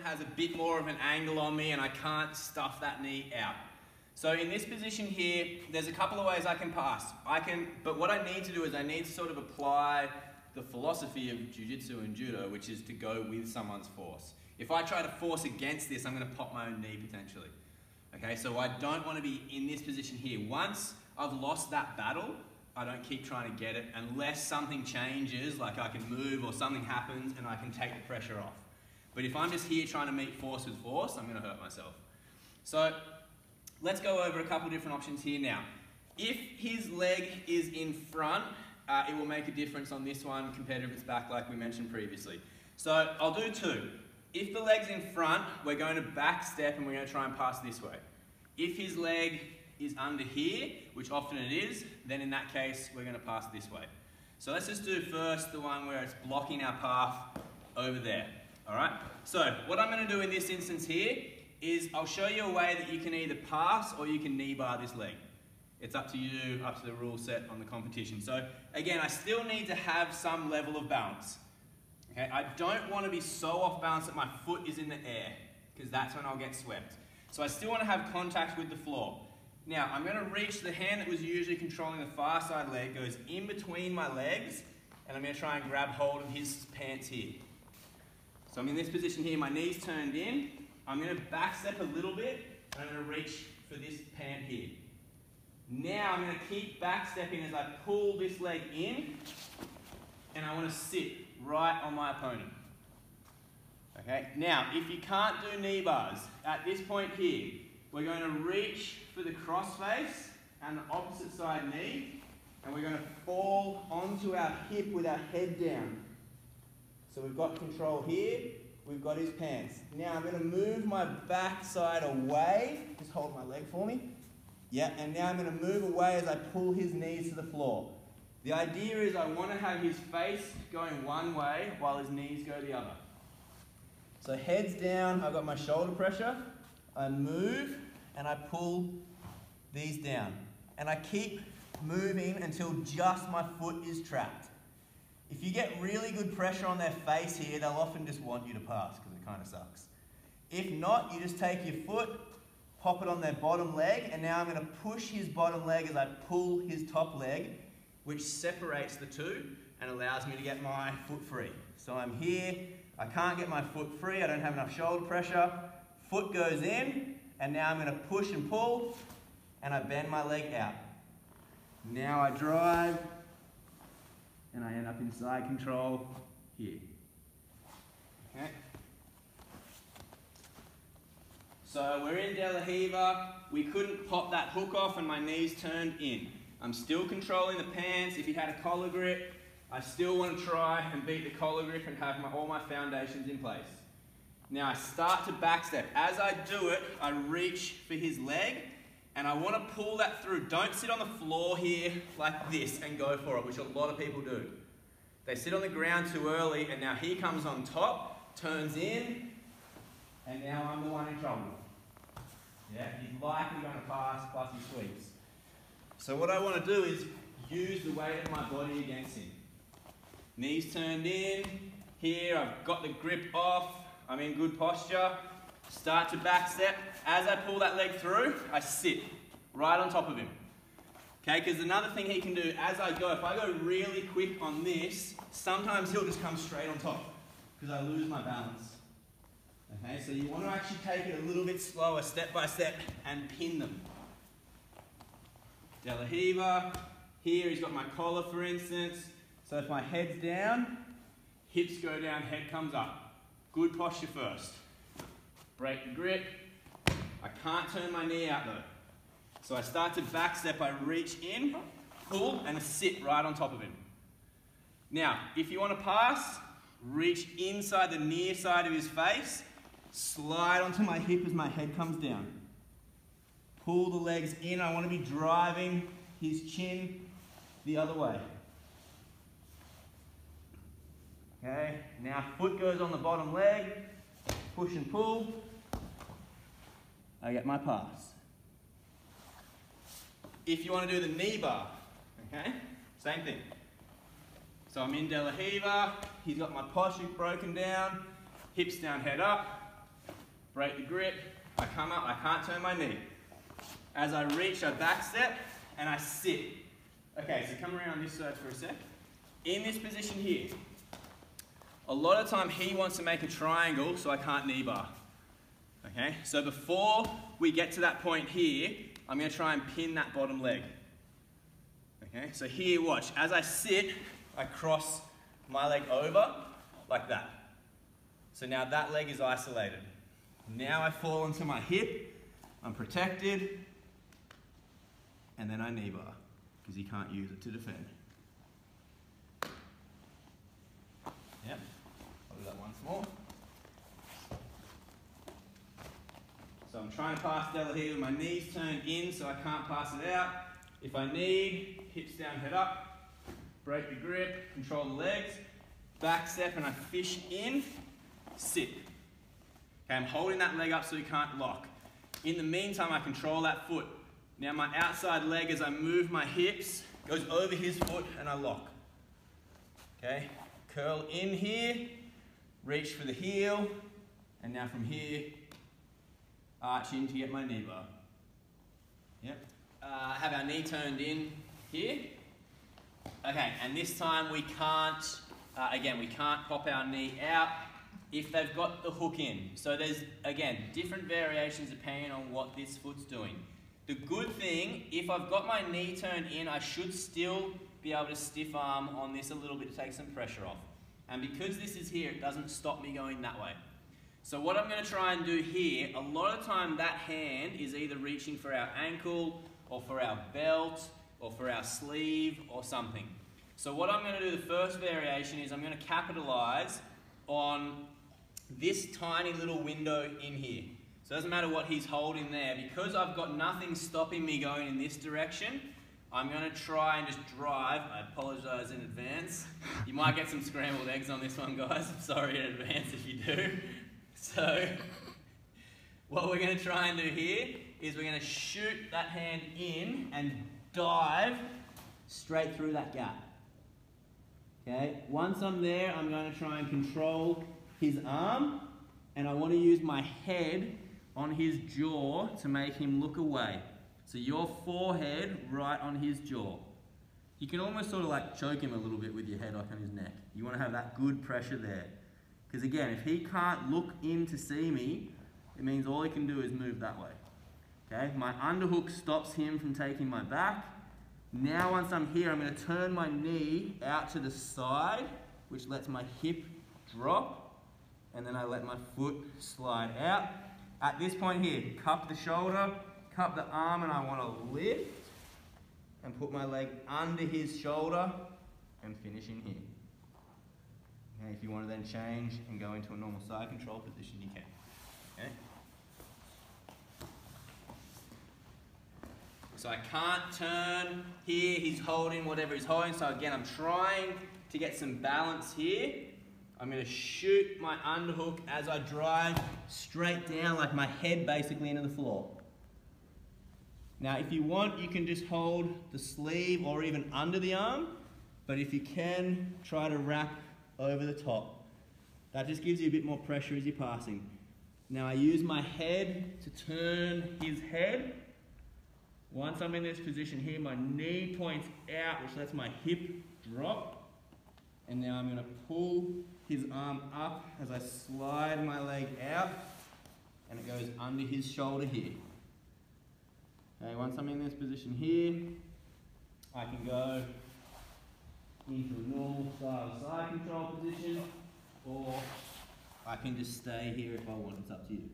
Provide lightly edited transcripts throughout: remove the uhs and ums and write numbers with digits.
has a bit more of an angle on me and I can't stuff that knee out. So in this position here, there's a couple of ways I can pass. But what I need to do is I need to sort of apply the philosophy of Jiu Jitsu and Judo, which is to go with someone's force. If I try to force against this, I'm going to pop my own knee potentially. Okay, so I don't want to be in this position here. Once I've lost that battle, I don't keep trying to get it unless something changes, like I can move or something happens and I can take the pressure off. But if I'm just here trying to meet force with force, I'm going to hurt myself. So let's go over a couple different options here now. If his leg is in front, it will make a difference on this one compared to if it's back like we mentioned previously. So I'll do two. If the leg's in front, we're going to back step and we're going to try and pass this way. If his leg is under here, which often it is, then in that case, we're going to pass this way. So let's just do first the one where it's blocking our path over there. All right? So what I'm going to do in this instance here is I'll show you a way that you can either pass or you can knee bar this leg. It's up to you, up to the rule set on the competition. So again, I still need to have some level of balance. Okay? I don't want to be so off balance that my foot is in the air, because that's when I'll get swept. So I still want to have contact with the floor. Now, I'm going to reach the hand that was usually controlling the far side leg, goes in between my legs, and I'm going to try and grab hold of his pants here. So I'm in this position here, my knee's turned in. I'm going to back step a little bit, and I'm going to reach for this pant here. Now I'm going to keep back stepping as I pull this leg in, and I want to sit right on my opponent. Okay, now if you can't do knee bars, at this point here, we're going to reach for the cross face and the opposite side knee, and we're going to fall onto our hip with our head down. So we've got control here, we've got his pants. Now I'm going to move my back side away, just hold my leg for me. Yeah, and now I'm going to move away as I pull his knees to the floor. The idea is I want to have his face going one way while his knees go the other. So head's down, I've got my shoulder pressure, I move and I pull these down. And I keep moving until just my foot is trapped. If you get really good pressure on their face here, they'll often just want you to pass because it kind of sucks. If not, you just take your foot, pop it on their bottom leg, and now I'm going to push his bottom leg as I pull his top leg, which separates the two and allows me to get my foot free. So I'm here, I can't get my foot free, I don't have enough shoulder pressure, foot goes in, and now I'm going to push and pull, and I bend my leg out. Now I drive, and I end up in side control here. Okay. So we're in De La Riva, we couldn't pop that hook off and my knees turned in. I'm still controlling the pants. If he had a collar grip, I still want to try and beat the collar grip and have all my foundations in place. Now I start to backstep. As I do it, I reach for his leg and I want to pull that through. Don't sit on the floor here like this and go for it, which a lot of people do. They sit on the ground too early and now he comes on top, turns in, and now I'm the one in trouble. Yeah, he's likely going to pass, plus he sweeps. So what I want to do is use the weight of my body against him. Knees turned in. Here, I've got the grip off. I'm in good posture. Start to back step. As I pull that leg through, I sit right on top of him. Okay, because another thing he can do as I go, if I go really quick on this, sometimes he'll just come straight on top because I lose my balance. Okay, so you want to actually take it a little bit slower, step by step, and pin them. De La Riva, here he's got my collar for instance. So if my head's down, hips go down, head comes up. Good posture first. Break the grip. I can't turn my knee out though. So I start to back step, I reach in, pull, and sit right on top of him. Now, if you want to pass, reach inside the near side of his face, slide onto my hip as my head comes down. Pull the legs in. I want to be driving his chin the other way. Okay, now foot goes on the bottom leg, push and pull. I get my pass. If you want to do the knee bar, okay, same thing. So I'm in De La Riva, he's got my posture broken down, hips down, head up. break the grip, I come up, I can't turn my knee. As I reach, I back step, and I sit. Okay, so come around this side for a sec. In this position here, a lot of time he wants to make a triangle so I can't knee bar. Okay, so before we get to that point here, I'm going to try and pin that bottom leg. Okay, so here, watch. As I sit, I cross my leg over like that. So now that leg is isolated. Now I fall into my hip, I'm protected, and then I knee bar, because he can't use it to defend. Yep, I'll do that once more. So I'm trying to pass Della here with my knees turned in so I can't pass it out. If I need, hips down, head up, break the grip, control the legs, back step and I fish in, sit. Okay, I'm holding that leg up so he can't lock. In the meantime, I control that foot. Now my outside leg, as I move my hips, goes over his foot and I lock. Okay, curl in here, reach for the heel, and now from here, arch in to get my knee bar. Yep. Have our knee turned in here. Okay, and this time we can't, again, we can't pop our knee out if they've got the hook in. So there's, again, different variations depending on what this foot's doing. The good thing, if I've got my knee turned in, I should still be able to stiff arm on this a little bit to take some pressure off. And because this is here, it doesn't stop me going that way. So what I'm going to try and do here, a lot of the time that hand is either reaching for our ankle or for our belt or for our sleeve or something. So what I'm going to do, the first variation is I'm going to capitalize on this tiny little window in here. So it doesn't matter what he's holding there. Because I've got nothing stopping me going in this direction, I'm going to try and just drive. I apologize in advance. You might get some scrambled eggs on this one, guys. I'm sorry in advance if you do. So what we're going to try and do here is we're going to shoot that hand in and dive straight through that gap. Okay, once I'm there, I'm going to try and control his arm, and I want to use my head on his jaw to make him look away. So your forehead right on his jaw. You can almost sort of like choke him a little bit with your head like on his neck. You want to have that good pressure there. Because again, if he can't look in to see me, it means all he can do is move that way. Okay, my underhook stops him from taking my back. Now once I'm here, I'm going to turn my knee out to the side, which lets my hip drop, and then I let my foot slide out. At this point here, cup the shoulder, cup the arm, and I want to lift and put my leg under his shoulder and finish in here. Okay, if you want to then change and go into a normal side control position, you can. Okay? So I can't turn here, he's holding whatever he's holding. So again, I'm trying to get some balance here. I'm going to shoot my underhook as I drive straight down, like my head basically into the floor. Now if you want, you can just hold the sleeve or even under the arm, but if you can, try to wrap over the top. That just gives you a bit more pressure as you're passing. Now I use my head to turn his head. Once I'm in this position here, my knee points out, which lets my hip drop. And now I'm going to pull his arm up as I slide my leg out, and it goes under his shoulder here. Okay, once I'm in this position here, I can go into a normal style side control position, or I can just stay here if I want. It's up to you.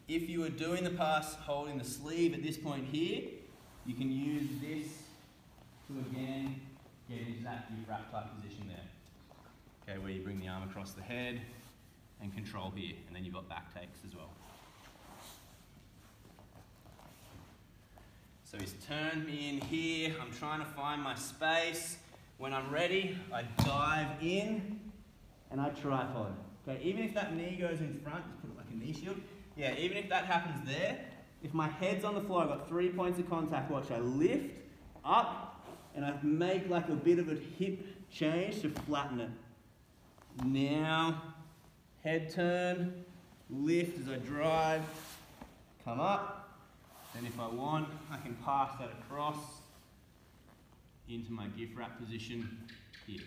If you were doing the pass holding the sleeve at this point here, you can use this to again get into that deep wrap type position there. Okay, where you bring the arm across the head and control here, and then you've got back takes as well. So he's turned me in here. I'm trying to find my space. When I'm ready, I dive in and I tripod. Okay, even if that knee goes in front, just put it like a knee shield. Yeah, even if that happens there, if my head's on the floor, I've got 3 points of contact. Watch, I lift up and I make like a bit of a hip change to flatten it. Now, head turn, lift as I drive, come up. Then if I want, I can pass that across into my gift wrap position here.